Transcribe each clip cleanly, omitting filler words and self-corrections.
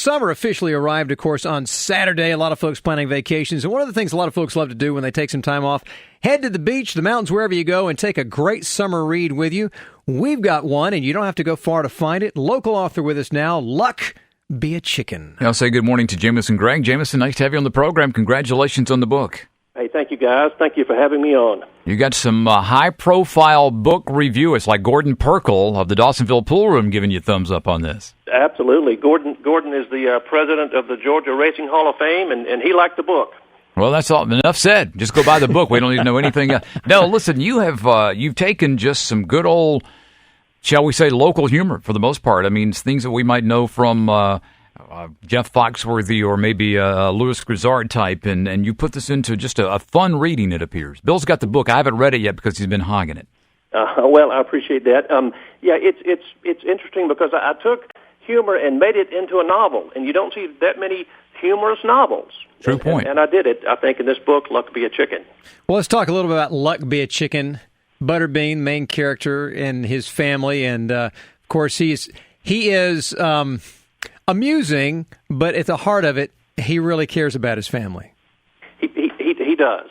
summer officially arrived, of course, on Saturday. A lot of folks planning vacations. And one of the things a lot of folks love to do when they take some time off, head to the beach, the mountains, wherever you go, and take a great summer read with you. We've got one, and you don't have to go far to find it. Local author with us now, Luck Be a Chicken. I'll say good morning to Jameson Gregg. Jameson, nice to have you on the program. Congratulations on the book. Hey, thank you, guys. Thank you for having me on. You got some high-profile book reviewers like Gordon Perkle of the Dawsonville Pool Room giving you a thumbs up on this. Absolutely. Gordon is the president of the Georgia Racing Hall of Fame, and he liked the book. Well, that's all. Enough said. Just go buy the book. We don't need to know anything else. No, listen, you've taken just some good old, shall we say, local humor for the most part. I mean, things that we might know from Jeff Foxworthy or maybe Louis Grizzard type, and you put this into just a fun reading, it appears. Bill's got the book. I haven't read it yet because he's been hogging it. Well, I appreciate that. It's interesting because I took humor and made it into a novel, and you don't see that many humorous novels. True point. And I did it, I think, in this book, Luck Be a Chicken. Well, let's talk a little bit about Luck Be a Chicken. Butterbean, main character, and his family, and of course he is amusing, but at the heart of it, he really cares about his family. He does.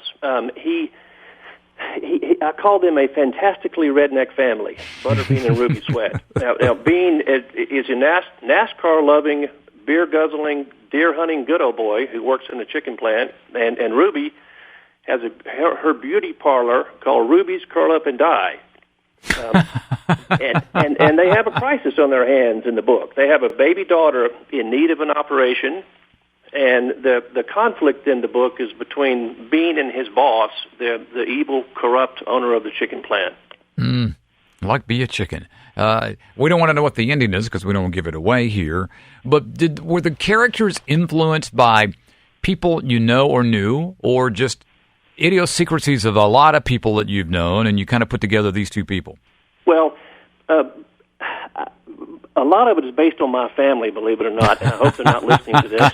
I call them a fantastically redneck family, Butterbean and Ruby Sweat. Now Bean is a NASCAR-loving, beer-guzzling, deer-hunting good old boy who works in the chicken plant, and Ruby has her beauty parlor called Ruby's Curl Up and Die. And they have a crisis on their hands in the book. They have a baby daughter in need of an operation, and the conflict in the book is between Bean and his boss, the evil, corrupt owner of the chicken plant. Like Be a Chicken. We don't want to know what the ending is because we don't give it away here. But were the characters influenced by people you know or knew, or just idiosyncrasies of a lot of people that you've known, and you kind of put together these two people? Well, a lot of it is based on my family, believe it or not, and I hope they're not listening to this.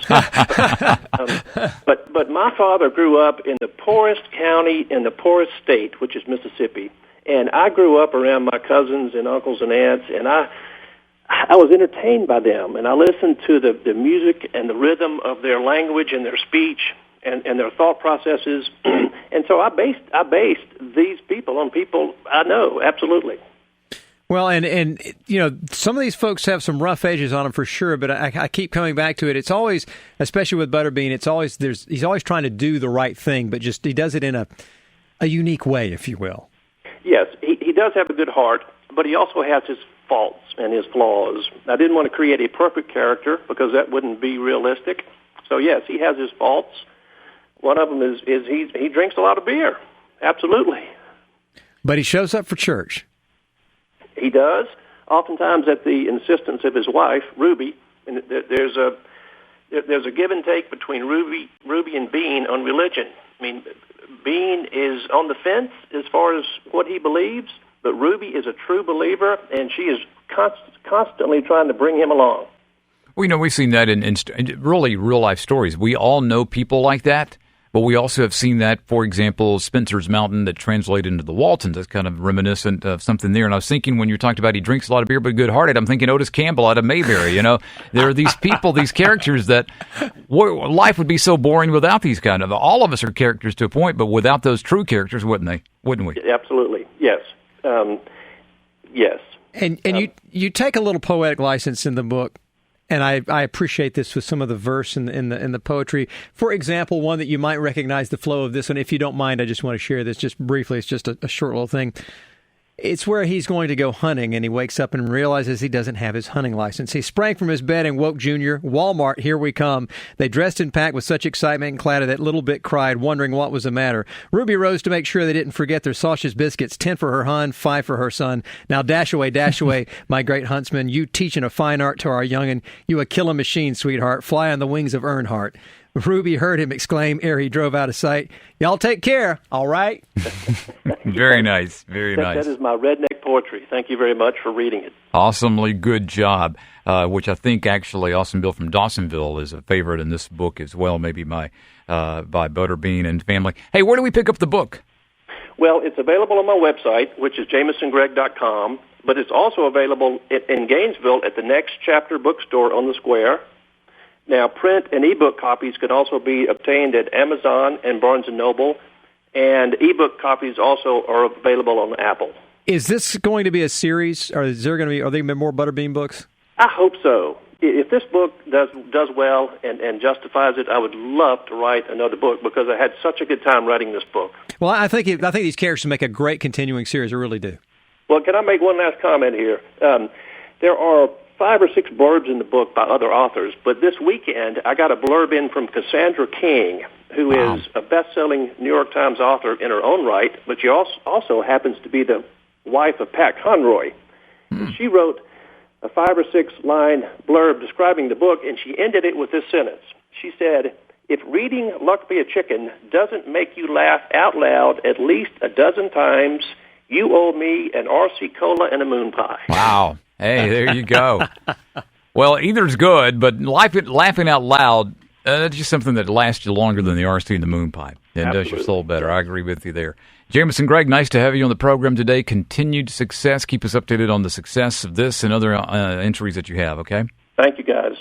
But my father grew up in the poorest county in the poorest state, which is Mississippi, and I grew up around my cousins and uncles and aunts, and I was entertained by them, and I listened to the music and the rhythm of their language and their speech and their thought processes, and so I based these people on people I know, absolutely. Well, and you know, some of these folks have some rough edges on them for sure, but I keep coming back to it. It's always, especially with Butterbean, he's always trying to do the right thing, but just he does it in a unique way, if you will. Yes, he does have a good heart, but he also has his faults and his flaws. I didn't want to create a perfect character because that wouldn't be realistic. So yes, he has his faults. One of them is he drinks a lot of beer. Absolutely. But he shows up for church. He does, oftentimes at the insistence of his wife, Ruby. And there's a give and take between Ruby and Bean on religion. I mean, Bean is on the fence as far as what he believes, but Ruby is a true believer, and she is constantly trying to bring him along. Well, you know, we've seen that in really real-life stories. We all know people like that, but we also have seen that, for example, Spencer's Mountain that translated into the Waltons. That's kind of reminiscent of something there. And I was thinking when you talked about he drinks a lot of beer but good-hearted, I'm thinking Otis Campbell out of Mayberry. You know, there are these people, these characters that life would be so boring without these kind of. All of us are characters to a point, but without those true characters, wouldn't we? Absolutely, yes. Yes. And you take a little poetic license in the book. And I appreciate this with some of the verse in the poetry. For example, one that you might recognize the flow of this one. If you don't mind, I just want to share this just briefly. It's just a short little thing. It's where he's going to go hunting, and he wakes up and realizes he doesn't have his hunting license. He sprang from his bed and woke Junior. Walmart, here we come. They dressed and packed with such excitement and clatter that Little Bit cried, wondering what was the matter. Ruby rose to make sure they didn't forget their sausage biscuits, 10 for her hun, 5 for her son. Now dash away, my great huntsman. You teaching a fine art to our young'un. You a killin' machine, sweetheart. Fly on the wings of Earnhardt. Ruby heard him exclaim ere he drove out of sight, "Y'all take care, all right?" Very nice, very nice. That is my redneck poetry. Thank you very much for reading it. Awesomely good job, which I think actually Austin Bill from Dawsonville is a favorite in this book as well, maybe by Butterbean and family. Hey, where do we pick up the book? Well, it's available on my website, which is jamesongregg.com, but it's also available in Gainesville at the Next Chapter bookstore on the square. Now, print and ebook copies can also be obtained at Amazon and Barnes & Noble, and ebook copies also are available on Apple. Is this going to be a series, or are there going to be more Butterbean books? I hope so. If this book does well and justifies it, I would love to write another book because I had such a good time writing this book. Well, I think these characters make a great continuing series. I really do. Well, can I make one last comment here? There are 5 or 6 blurbs in the book by other authors, but this weekend I got a blurb in from Cassandra King, who is a best-selling New York Times author in her own right, but she also happens to be the wife of Pat Conroy. She wrote a 5 or 6 line blurb describing the book, and she ended it with this sentence. She said, "If reading Luck Be a Chicken doesn't make you laugh out loud at least a dozen times, you owe me an RC Cola and a moon pie." Wow. Hey, there you go. Well, either's good, but laughing out loud, that's just something that lasts you longer than the RC and the moon pie. It does your soul better. I agree with you there. Jameson Gregg, nice to have you on the program today. Continued success. Keep us updated on the success of this and other entries that you have, okay? Thank you, guys.